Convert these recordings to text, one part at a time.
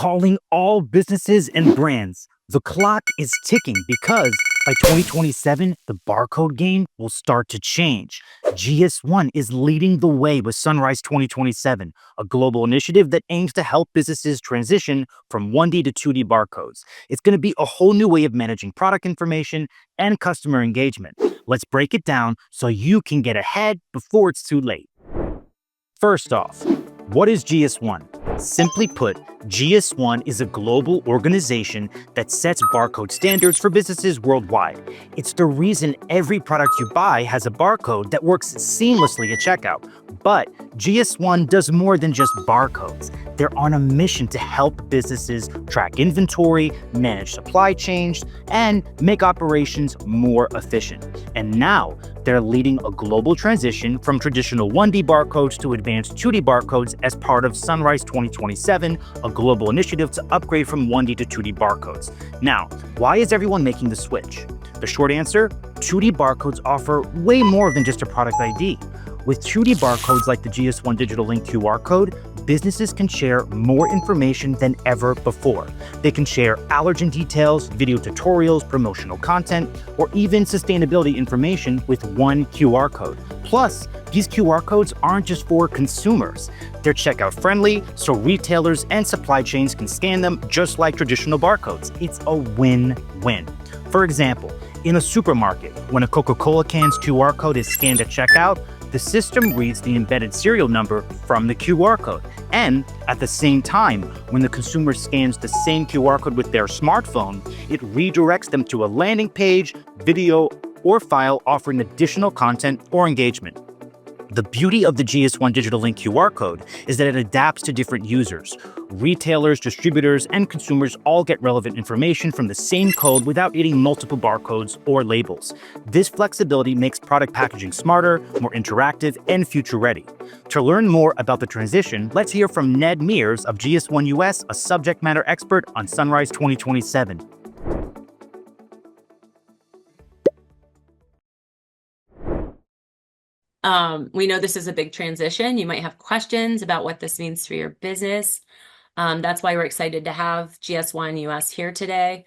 calling all businesses and brands. The clock is ticking because by 2027, the barcode game will start to change. GS1 is leading the way with Sunrise 2027, a global initiative that aims to help businesses transition from 1D to 2D barcodes. It's going to be a whole new way of managing product information and customer engagement. Let's break it down so you can get ahead before it's too late. First off, what is GS1? Simply put, GS1 is a global organization that sets barcode standards for businesses worldwide. It's the reason every product you buy has a barcode that works seamlessly at checkout. But GS1 does more than just barcodes. They're on a mission to help businesses track inventory, manage supply chains, and make operations more efficient. And now, they're leading a global transition from traditional 1D barcodes to advanced 2D barcodes as part of Sunrise 2027, a global initiative to upgrade from 1D to 2D barcodes. Now, why is everyone making the switch? The short answer, 2D barcodes offer way more than just a product ID. With 2D barcodes like the GS1 Digital Link QR code, businesses can share more information than ever before. They can share allergen details, video tutorials, promotional content, or even sustainability information with one QR code. Plus, these QR codes aren't just for consumers. They're checkout friendly, so retailers and supply chains can scan them just like traditional barcodes. It's a win-win. For example, in a supermarket, when a Coca-Cola can's QR code is scanned at checkout, the system reads the embedded serial number from the QR code. And at the same time, when the consumer scans the same QR code with their smartphone, it redirects them to a landing page, video, or file offering additional content or engagement. The beauty of the GS1 Digital Link QR code is that it adapts to different users. Retailers, distributors, and consumers all get relevant information from the same code without needing multiple barcodes or labels. This flexibility makes product packaging smarter, more interactive, and future-ready. To learn more about the transition, let's hear from Ned Mears of GS1 US, a subject matter expert on Sunrise 2027. We know this is a big transition. You might have questions about what this means for your business. That's why we're excited to have GS1 US here today.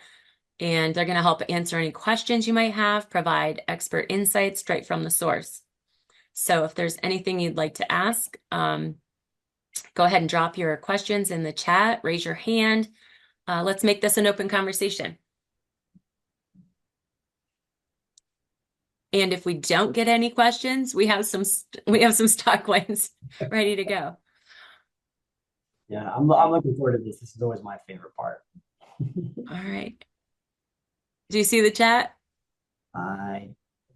And they're going to help answer any questions you might have, provide expert insights straight from the source. So if there's anything you'd like to ask, go ahead and drop your questions in the chat, raise your hand. Let's make this an open conversation. And if we don't get any questions, we have some stock wins ready to go. Yeah, I'm looking forward to this. This is always my favorite part. All right. Do you see the chat? I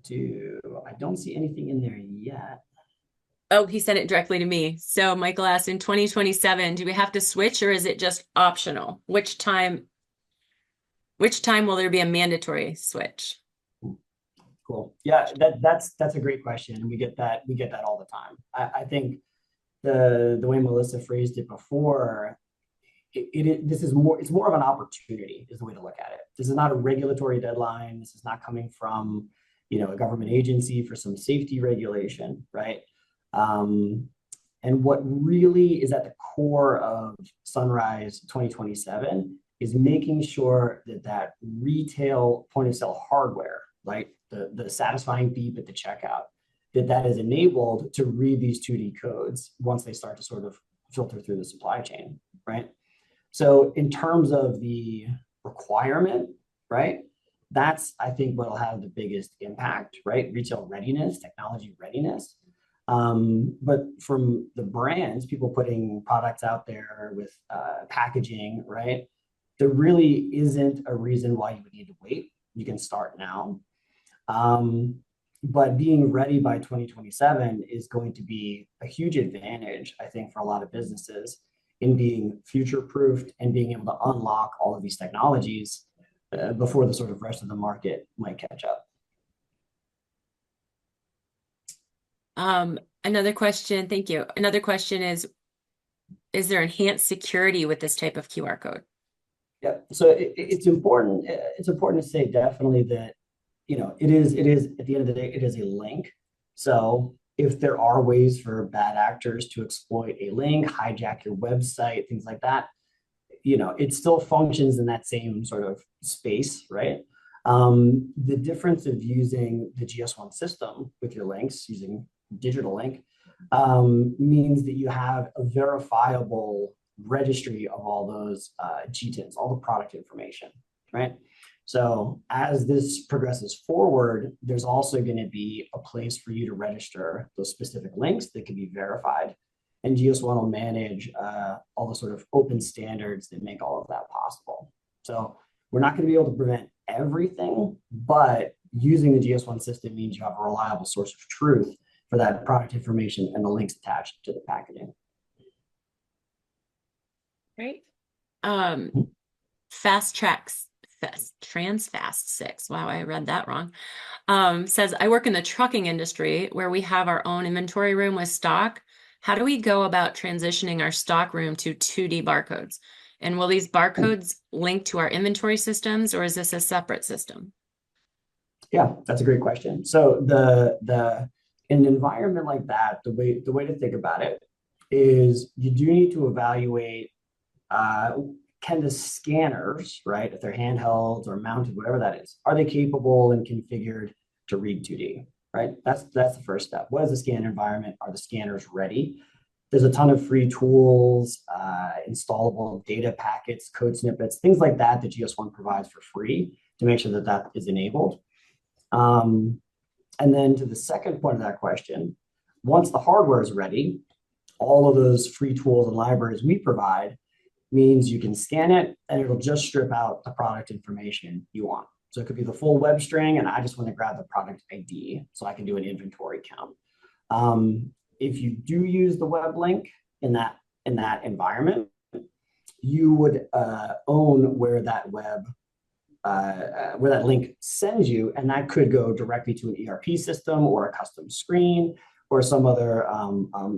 do. I don't see anything in there yet. Oh, he sent it directly to me. So Michael asked, in 2027, do we have to switch or is it just optional? Which time will there be a mandatory switch? Cool. Yeah, that's a great question. And we get that all the time. I think the way Melissa phrased it before, it's more of an opportunity is the way to look at it. This is not a regulatory deadline. This is not coming from, a government agency for some safety regulation, right? And what really is at the core of Sunrise 2027 is making sure that retail point of sale hardware, right? The satisfying beep at the checkout, that is enabled to read these 2D codes once they start to sort of filter through the supply chain, right? So in terms of the requirement, right, that's, I think, what'll have the biggest impact, right? Retail readiness, technology readiness. But from the brands, people putting products out there with packaging, right? There really isn't a reason why you would need to wait. You can start now. But being ready by 2027 is going to be a huge advantage, I think, for a lot of businesses in being future-proofed and being able to unlock all of these technologies before the sort of rest of the market might catch up. Another question, thank you. Another question is there enhanced security with this type of QR code? Yeah, so it's important. It's important to say definitely that, it is at the end of the day, it is a link. So if there are ways for bad actors to exploit a link, hijack your website, things like that, it still functions in that same sort of space, right? The difference of using the GS1 system with your links, using digital link, means that you have a verifiable registry of all those GTINs, all the product information, right? So as this progresses forward, there's also going to be a place for you to register those specific links that can be verified. And GS1 will manage all the sort of open standards that make all of that possible. So we're not going to be able to prevent everything, but using the GS1 system means you have a reliable source of truth for that product information and the links attached to the packaging. Great. Transfast6. Wow, I read that wrong. Says, I work in the trucking industry where we have our own inventory room with stock. How do we go about transitioning our stock room to 2D barcodes? And will these barcodes link to our inventory systems, or is this a separate system? Yeah, that's a great question. So in an environment like that, the way to think about it is you do need to evaluate can the scanners, right, if they're handheld or mounted, whatever that is, are they capable and configured to read 2D, right? That's the first step. What is the scan environment? Are the scanners ready? There's a ton of free tools, installable data packets, code snippets, things like that that GS1 provides for free to make sure that that is enabled. And then to the second point of that question, once the hardware is ready, all of those free tools and libraries we provide means you can scan it and it'll just strip out the product information you want. So it could be the full web string and I just want to grab the product ID so I can do an inventory count. If you do use the web link in that environment, you would own where that link sends you, and that could go directly to an ERP system or a custom screen or some other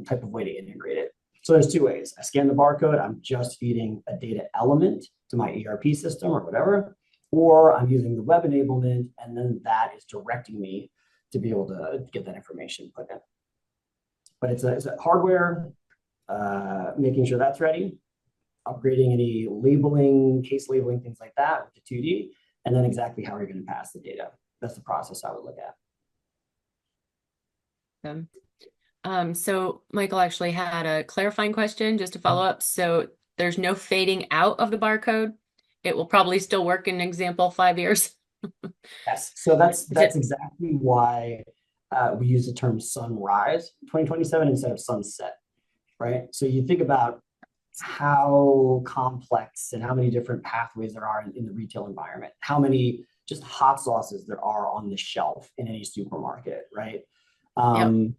type of way to integrate it. So there's two ways. I scan the barcode, I'm just feeding a data element to my ERP system or whatever, or I'm using the web enablement, and then that is directing me to be able to get that information put in. But it's a hardware, making sure that's ready, upgrading any labeling, case labeling, things like that with the 2D, and then exactly how you're going to pass the data. That's the process I would look at. So Michael actually had a clarifying question just to follow up. So there's no fading out of the barcode. It will probably still work in example 5 years. Yes. So that's exactly why we use the term sunrise 2027 instead of sunset, right? So you think about how complex and how many different pathways there are in the retail environment, how many just hot sauces there are on the shelf in any supermarket, right? Yep.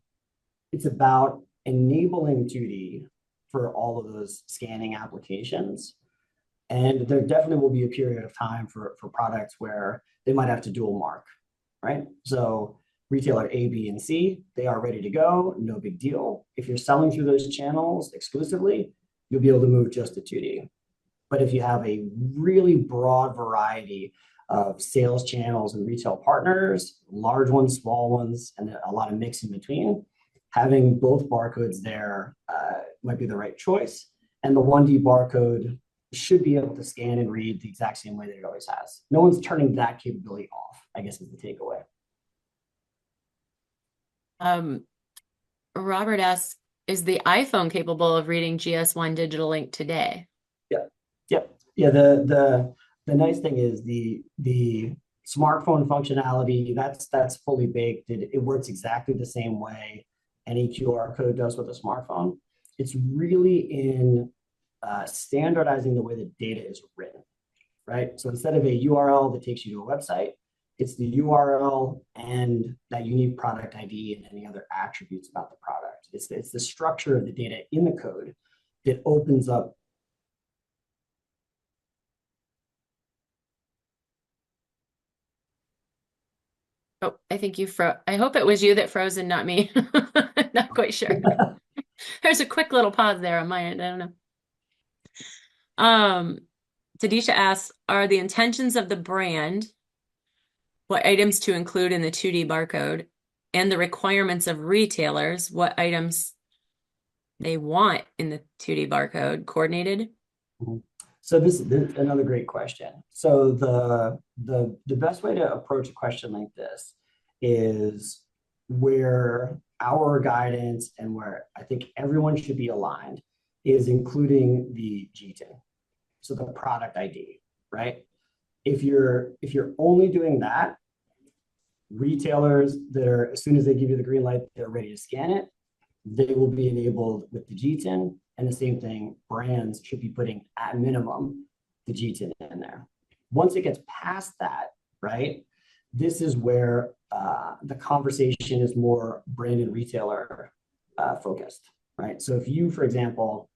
It's about enabling 2D for all of those scanning applications. And there definitely will be a period of time for products where they might have to dual mark, right? So retailer A, B, and C, they are ready to go, no big deal. If you're selling through those channels exclusively, you'll be able to move just to 2D. But if you have a really broad variety of sales channels and retail partners, large ones, small ones, and a lot of mix in between, having both barcodes there might be the right choice. And the 1D barcode should be able to scan and read the exact same way that it always has. No one's turning that capability off, I guess, is the takeaway. Robert asks, is the iPhone capable of reading GS1 digital link today? Yeah. The nice thing is the smartphone functionality, that's fully baked. It works exactly the same way any QR code does with a smartphone. It's really in standardizing the way the data is written, right? So instead of a URL that takes you to a website, it's the URL and that unique product ID and any other attributes about the product. It's the structure of the data in the code that opens up. Oh, I think you froze. I hope it was you that froze and not me. Not quite sure. There's a quick little pause there on my end. I don't know. Tadisha asks, are the intentions of the brand, what items to include in the 2D barcode, and the requirements of retailers, what items they want in the 2D barcode, coordinated? So this another great question. So the best way to approach a question like this is where our guidance and where I think everyone should be aligned is including the GTIN, so the product ID, right? If you're only doing that, retailers that are, as soon as they give you the green light, they're ready to scan it, they will be enabled with the GTIN. And the same thing, brands should be putting at minimum the GTIN in there. Once it gets past that, right, this is where the conversation is more brand and retailer focused, right? So if you, for example,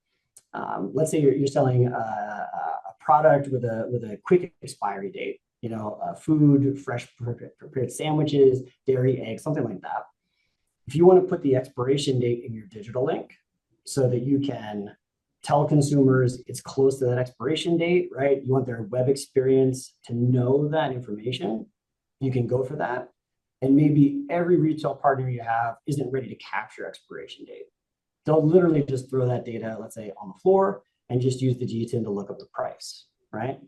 let's say you're selling a product with a quick expiry date, you know, food, fresh prepared sandwiches, dairy, eggs, something like that. If you want to put the expiration date in your digital link so that you can tell consumers it's close to that expiration date, right? You want their web experience to know that information, you can go for that. And maybe every retail partner you have isn't ready to capture expiration date. They'll literally just throw that data, let's say, on the floor and just use the GTIN to look up the price, right?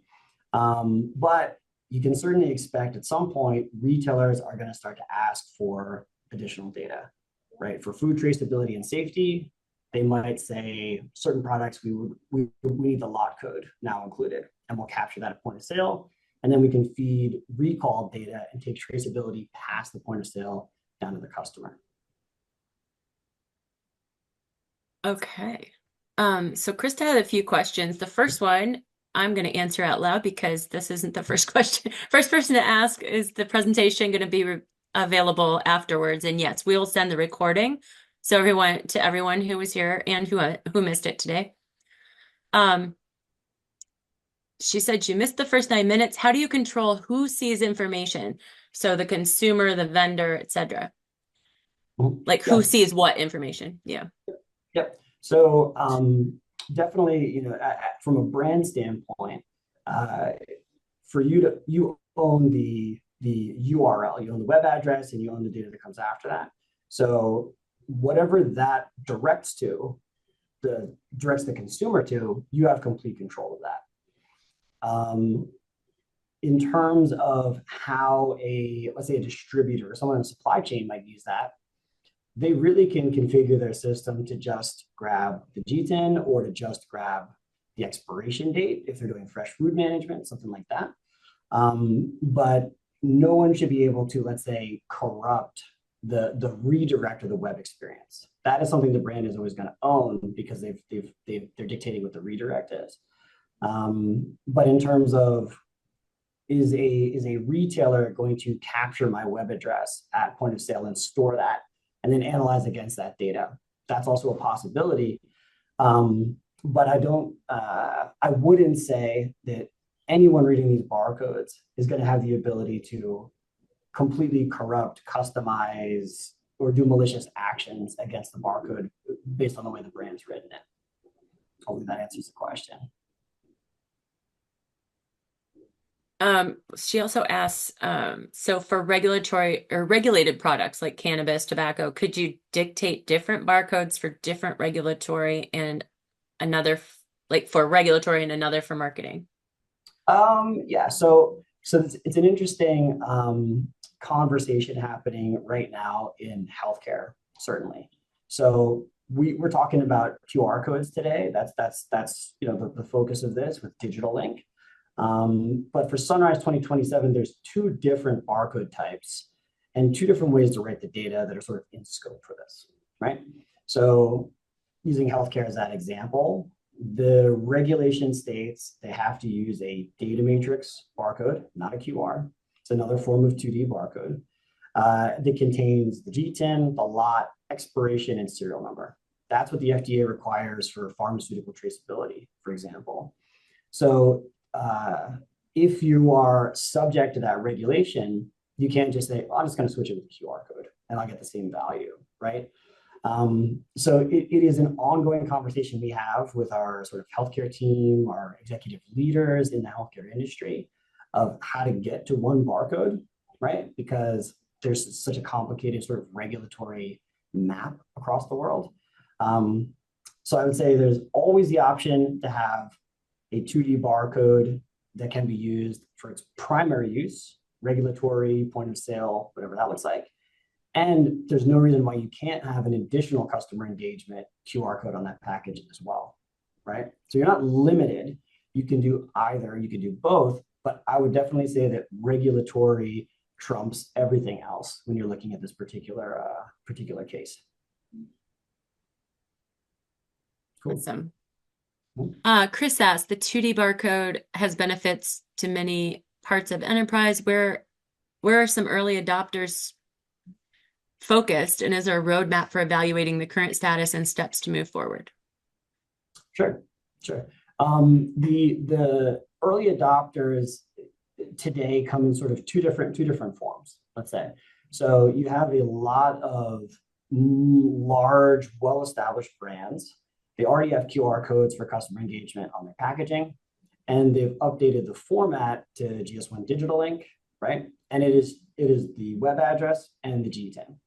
But you can certainly expect at some point, retailers are going to start to ask for additional data, right? For food traceability and safety, they might say certain products we need the lot code now included, and we'll capture that at point of sale. And then we can feed recall data and take traceability past the point of sale down to the customer. Okay. So Krista had a few questions. The first one I'm going to answer out loud because this isn't the first question. First person to ask, is the presentation going to be available afterwards? And yes, we'll send the recording. So everyone who was here and who missed it today. She said she missed the first 9 minutes. How do you control who sees information? So the consumer, the vendor, etc. Like who sees what information? Yeah. Yep. So definitely, you know, from a brand standpoint, for you own the URL, you own the web address, and you own the data that comes after that. So whatever that directs the consumer to, you have complete control of that. In terms of how let's say a distributor or someone in the supply chain might use that, they really can configure their system to just grab the GTIN or to just grab the expiration date if they're doing fresh food management, something like that. But no one should be able to, let's say, corrupt the redirect of the web experience. That is something the brand is always going to own because they're dictating what the redirect is. But in terms of is a retailer going to capture my web address at point of sale and store that and then analyze against that data? That's also a possibility. But I wouldn't say that anyone reading these barcodes is going to have the ability to completely corrupt, customize, or do malicious actions against the barcode based on the way the brand's written it. Hopefully that answers the question. She also asks, so for regulatory or regulated products like cannabis, tobacco, could you dictate different barcodes for different regulatory and another like for regulatory and another for marketing? Yeah, so it's an interesting conversation happening right now in healthcare, certainly. So we're talking about QR codes today. That's you know the focus of this with Digital Link. But for Sunrise 2027, there's 2 different barcode types and 2 different ways to write the data that are sort of in scope for this, right? So using healthcare as that example, the regulation states they have to use a data matrix barcode, not a QR. It's another form of 2D barcode that contains the GTIN, the lot, expiration, and serial number. That's what the FDA requires for pharmaceutical traceability, for example. So if you are subject to that regulation, you can't just say, I'm just going to switch it with a QR code and I'll get the same value, right? So it is an ongoing conversation we have with our sort of healthcare team, our executive leaders in the healthcare industry of how to get to one barcode, right? Because there's such a complicated sort of regulatory map across the world. So I would say there's always the option to have a 2D barcode that can be used for its primary use, regulatory, point of sale, whatever that looks like. And there's no reason why you can't have an additional customer engagement QR code on that package as well, right? So you're not limited. You can do either, you can do both, but I would definitely say that regulatory trumps everything else when you're looking at this particular case. Cool. Awesome. Chris asked, the 2D barcode has benefits to many parts of enterprise. Where are some early adopters focused, and is there a roadmap for evaluating the current status and steps to move forward? Sure. The early adopters today come in sort of two different forms, let's say. So you have a lot of large, well-established brands. They already have QR codes for customer engagement on their packaging, and they've updated the format to GS1 Digital Link, right? And it is the web address and the G10,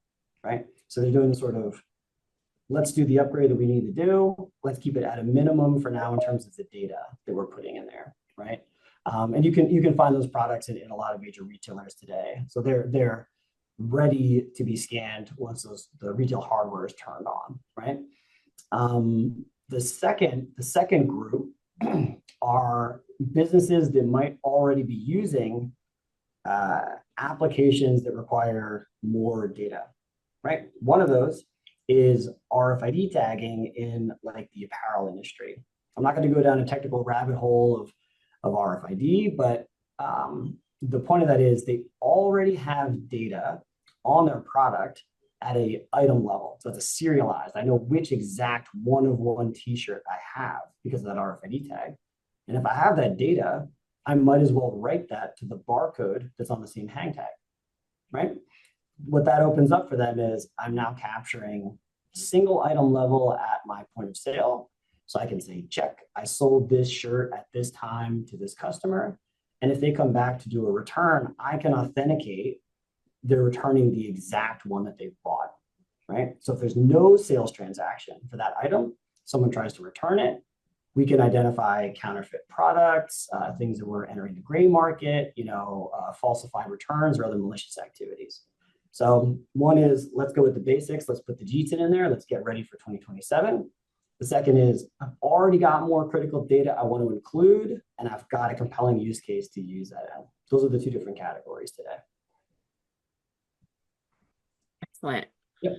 right? So they're doing the sort of, let's do the upgrade that we need to do. Let's keep it at a minimum for now in terms of the data that we're putting in there, right? And you can find those products in a lot of major retailers today. So they're ready to be scanned once the retail hardware is turned on, right? The second group are businesses that might already be using applications that require more data, right? One of those is RFID tagging in like the apparel industry. I'm not going to go down a technical rabbit hole of RFID, but the point of that is they already have data on their product at a item level. So it's a serialized. I know which exact one-of-one t-shirt I have because of that RFID tag. And if I have that data, I might as well write that to the barcode that's on the same hang tag, right? What that opens up for them is I'm now capturing single item level at my point of sale. So I can say, check, I sold this shirt at this time to this customer. And if they come back to do a return, I can authenticate they're returning the exact one that they've bought, right? So if there's no sales transaction for that item, someone tries to return it, we can identify counterfeit products, things that were entering the gray market, falsified returns or other malicious activities. So one is, let's go with the basics. Let's put the GTIN in there. Let's get ready for 2027. The second is, I've already got more critical data I want to include, and I've got a compelling use case to use that in. Those are the two different categories today. Excellent. Yep.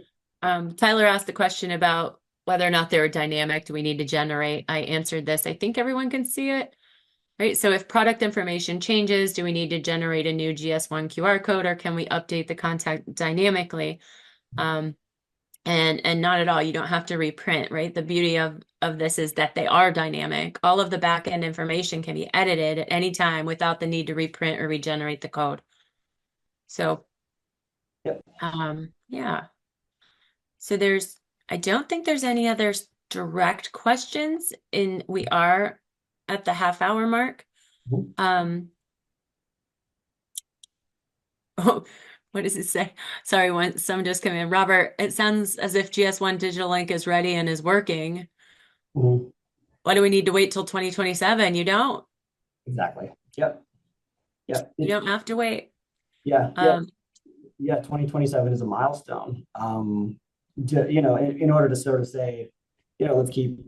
Tyler asked the question about whether or not they're dynamic. Do we need to generate? I answered this. I think everyone can see it, right? So if product information changes, do we need to generate a new GS1 QR code, or can we update the contact dynamically? And not at all. You don't have to reprint, right? The beauty of this is that they are dynamic. All of the back-end information can be edited at any time without the need to reprint or regenerate the code. So, yep. Yeah. So I don't think there's any other direct questions we are at the half-hour mark. Oh, what does it say? Sorry, some just came in. Robert, it sounds as if GS1 Digital Link is ready and is working. Mm-hmm. Why do we need to wait till 2027? You don't. Exactly. Yep. You don't have to wait. Yeah. 2027 is a milestone. In order to sort of say, let's keep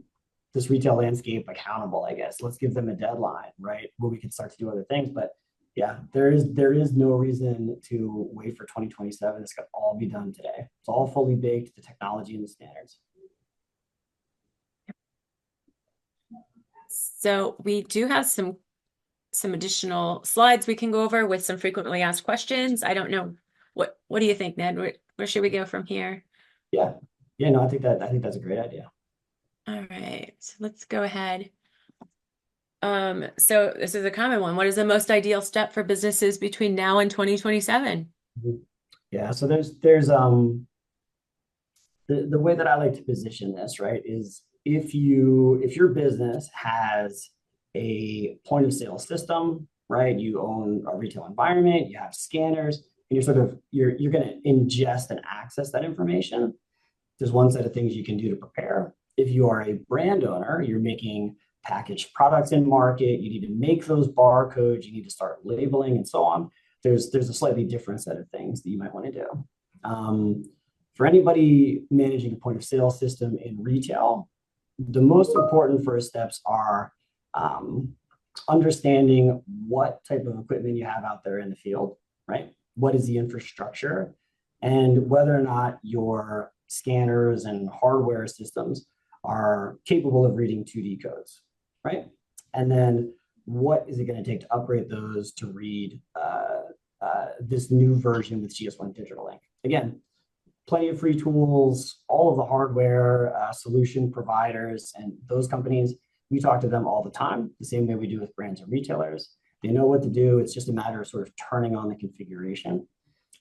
this retail landscape accountable, I guess. Let's give them a deadline, right? Where we can start to do other things. But yeah, there is no reason to wait for 2027. This can all be done today. It's all fully baked, the technology and the standards. So we do have some additional slides we can go over with some frequently asked questions. I don't know. What do you think, Ned? Where should we go from here? Yeah. No, I think that's a great idea. All right, let's go ahead. So this is a common one. What is the most ideal step for businesses between now and 2027? Yeah, so there's the way that I like to position this, right, is if your business has a point of sale system, right, you own a retail environment, you have scanners, and you're going to ingest and access that information. There's one set of things you can do to prepare. If you are a brand owner, you're making package products in market, you need to make those barcodes, you need to start labeling and so on. There's a slightly different set of things that you might want to do. For anybody managing a point of sale system in retail, the most important first steps are understanding what type of equipment you have out there in the field, right? What is the infrastructure, and whether or not your scanners and hardware systems are capable of reading 2D codes, right? And then what is it going to take to upgrade those to read this new version with GS1 Digital Ink? Again, plenty of free tools, all of the hardware solution providers and those companies, we talk to them all the time, the same way we do with brands and retailers. They know what to do. It's just a matter of sort of turning on the configuration.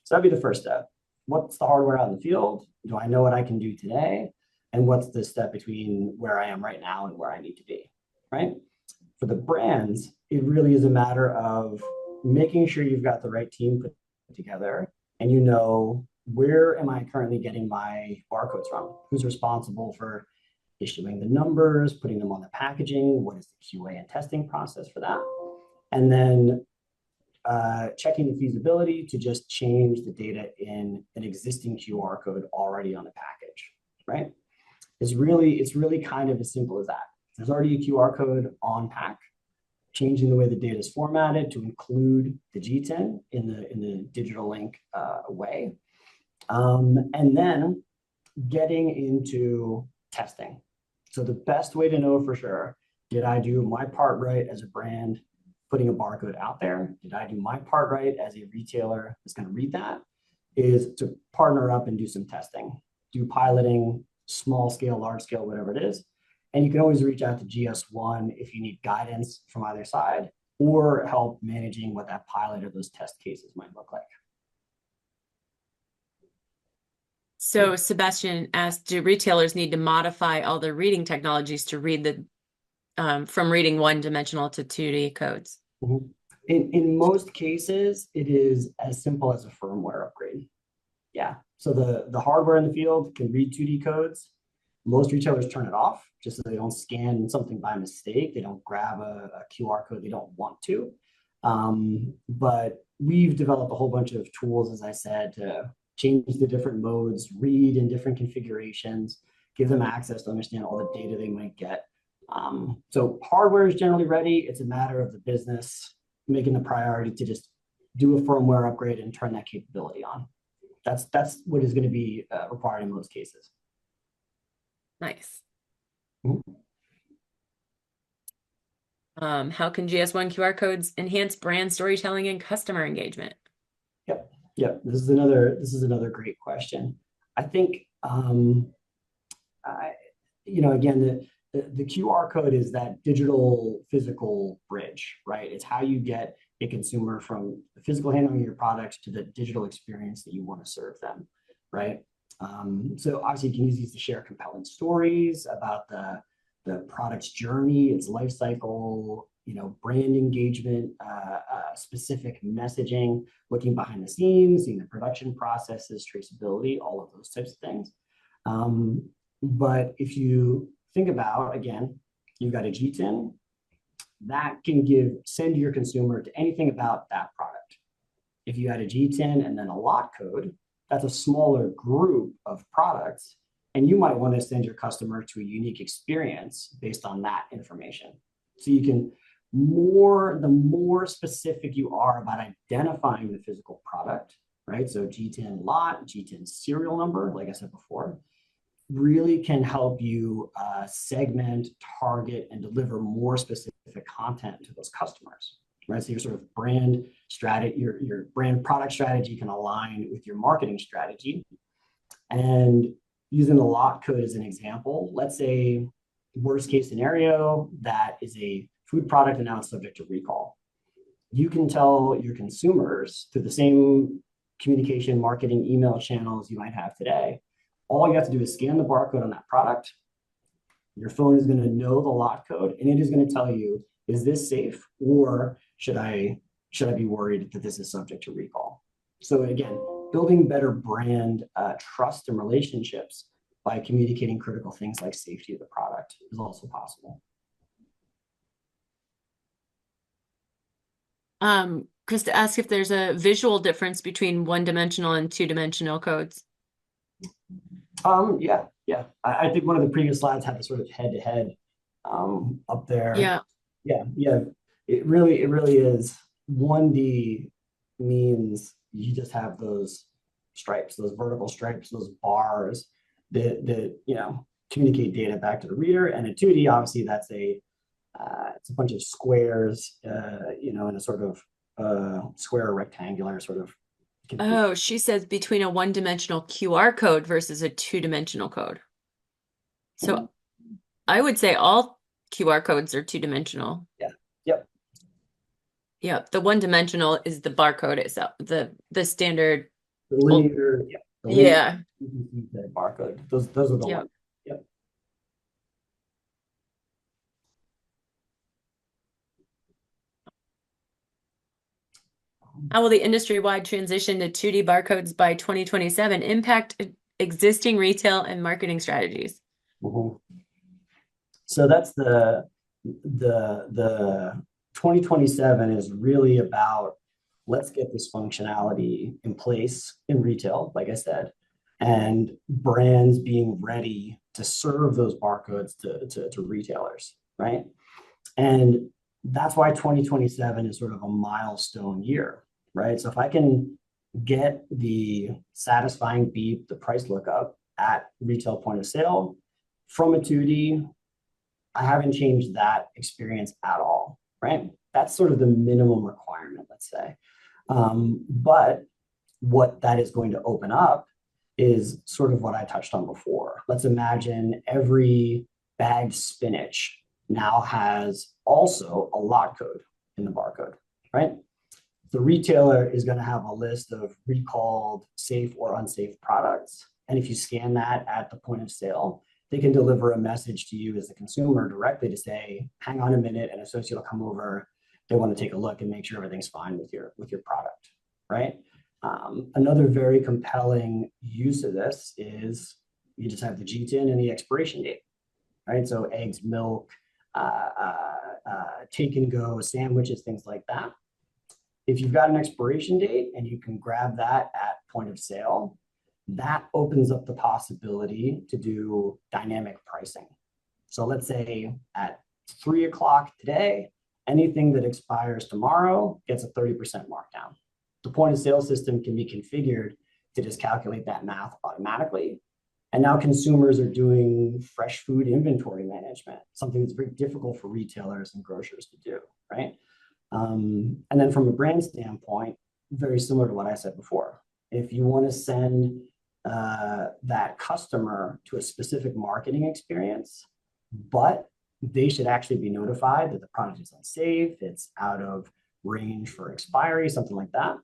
So that'd be the first step. What's the hardware out in the field? Do I know what I can do today? And what's the step between where I am right now and where I need to be, right? For the brands, it really is a matter of making sure you've got the right team put together and you know, where am I currently getting my barcodes from? Who's responsible for issuing the numbers, putting them on the packaging? What is the QA and testing process for that? And then checking the feasibility to just change the data in an existing QR code already on the package, right? It's really kind of as simple as that. There's already a QR code on pack, changing the way the data is formatted to include the GTIN in the digital ink way. And then getting into testing. So the best way to know for sure, did I do my part right as a brand, putting a barcode out there? Did I do my part right as a retailer that's going to read that? Is to partner up and do some testing, do piloting, small scale, large scale, whatever it is. And you can always reach out to GS1 if you need guidance from either side or help managing what that pilot or those test cases might look like. So Sebastian asked, do retailers need to modify all their reading technologies to read the from reading one-dimensional to 2D codes? Mm-hmm. In most cases, it is as simple as a firmware upgrade. Yeah, so the hardware in the field can read 2D codes. Most retailers turn it off just so they don't scan something by mistake. They don't grab a QR code they don't want to. But we've developed a whole bunch of tools, as I said, to change the different modes, read in different configurations, give them access to understand all the data they might get. So hardware is generally ready. It's a matter of the business making the priority to just do a firmware upgrade and turn that capability on. That's what is going to be required in most cases. Nice. Mm-hmm. How can GS1 QR codes enhance brand storytelling and customer engagement? Yep. This is another great question. I think again, the QR code is that digital physical bridge, right? It's how you get a consumer from the physical handling of your product to the digital experience that you want to serve them, right? So obviously you can use these to share compelling stories about the product's journey, its life cycle, brand engagement, specific messaging, looking behind the scenes, seeing the production processes, traceability, all of those types of things. But if you think about, again, you've got a GTIN that can send your consumer to anything about that product. If you had a GTIN and then a lot code, that's a smaller group of products, and you might want to send your customer to a unique experience based on that information. So you can the more specific you are about identifying the physical product, right? So GTIN lot, GTIN serial number, like I said before, really can help you segment, target, and deliver more specific content to those customers, right? So your sort of brand strategy, your brand product strategy can align with your marketing strategy. And using the lot code as an example, let's say worst case scenario, that is a food product and now it's subject to recall. You can tell your consumers through the same communication, marketing, email channels you might have today. All you have to do is scan the barcode on that product. Your phone is going to know the lot code, and it is going to tell you, is this safe, or should I be worried that this is subject to recall? So again, building better brand trust and relationships by communicating critical things like safety of the product is also possible. Krista asked if there's a visual difference between one-dimensional and two-dimensional codes. Yeah. I think one of the previous slides had the sort of head-to-head up there. Yeah. It really is. 1D means you just have those stripes, those vertical stripes, those bars that communicate data back to the reader. And in 2D, obviously, that's it's a bunch of squares, in a sort of square or rectangular sort of. Oh, she says between a one-dimensional QR code versus a two-dimensional code. So I would say all QR codes are two-dimensional. Yeah. Yep. Yeah. The one-dimensional is the barcode itself, the standard. The linear. Yeah. Yeah. The barcode. Those are the ones. Yep. How will the industry-wide transition to 2D barcodes by 2027 impact existing retail and marketing strategies? Mm-hmm. So that's the 2027 is really about, let's get this functionality in place in retail, like I said, and brands being ready to serve those barcodes to retailers, right? And that's why 2027 is sort of a milestone year, right? So if I can get the satisfying beep, the price lookup at retail point of sale from a 2D, I haven't changed that experience at all, right? That's sort of the minimum requirement, let's say. But what that is going to open up is sort of what I touched on before. Let's imagine every bagged spinach now has also a lot code in the barcode, right? The retailer is going to have a list of recalled, safe or unsafe products. And if you scan that at the point of sale, they can deliver a message to you as the consumer directly to say, hang on a minute, an associate will come over. They want to take a look and make sure everything's fine with your product, right? Another very compelling use of this is you just have the GTIN and the expiration date, right? So eggs, milk, take and go sandwiches, things like that. If you've got an expiration date and you can grab that at point of sale, that opens up the possibility to do dynamic pricing. So let's say at 3 o'clock today, anything that expires tomorrow gets a 30% markdown. The point of sale system can be configured to just calculate that math automatically. And now consumers are doing fresh food inventory management, something that's very difficult for retailers and grocers to do, right? And then from a brand standpoint, very similar to what I said before. If you want to send that customer to a specific marketing experience, but they should actually be notified that the product is unsafe, it's out of range for expiry, something like that.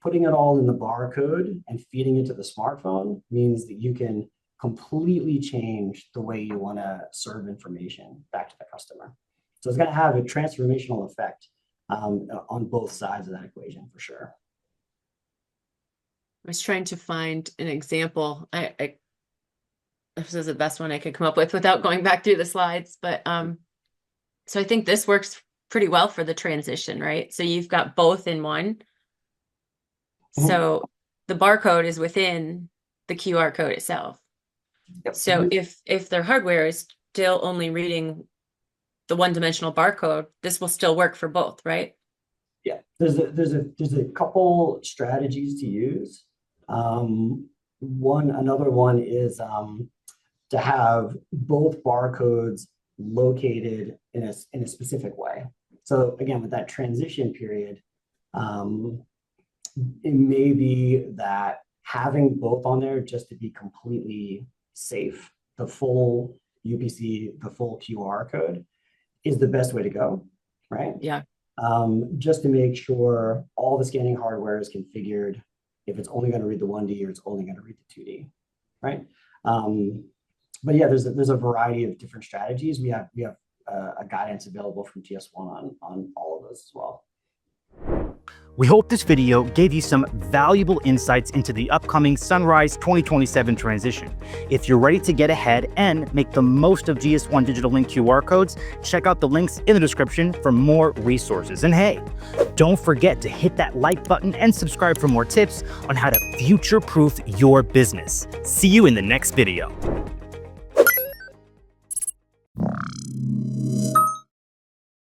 Putting it all in the barcode and feeding it to the smartphone means that you can completely change the way you want to serve information back to the customer. So it's going to have a transformational effect on both sides of that equation for sure. I was trying to find an example. This is the best one I could come up with without going back through the slides. But so I think this works pretty well for the transition, right? So you've got both in one. So the barcode is within the QR code itself. Yep. So if their hardware is still only reading the one-dimensional barcode, this will still work for both, right? Yeah, there's a couple strategies to use. Another one is to have both barcodes located in a specific way. So again, with that transition period, it may be that having both on there just to be completely safe, the full UPC, the full QR code is the best way to go, right? Yeah. Just to make sure all the scanning hardware is configured if it's only going to read the 1D or it's only going to read the 2D, right? But yeah, there's a variety of different strategies. We have a guidance available from GS1 on all of those as well. We hope this video gave you some valuable insights into the upcoming Sunrise 2027 transition. If you're ready to get ahead and make the most of GS1 Digital Link QR codes, check out the links in the description for more resources. And hey, don't forget to hit that like button and subscribe for more tips on how to future-proof your business. See you in the next video.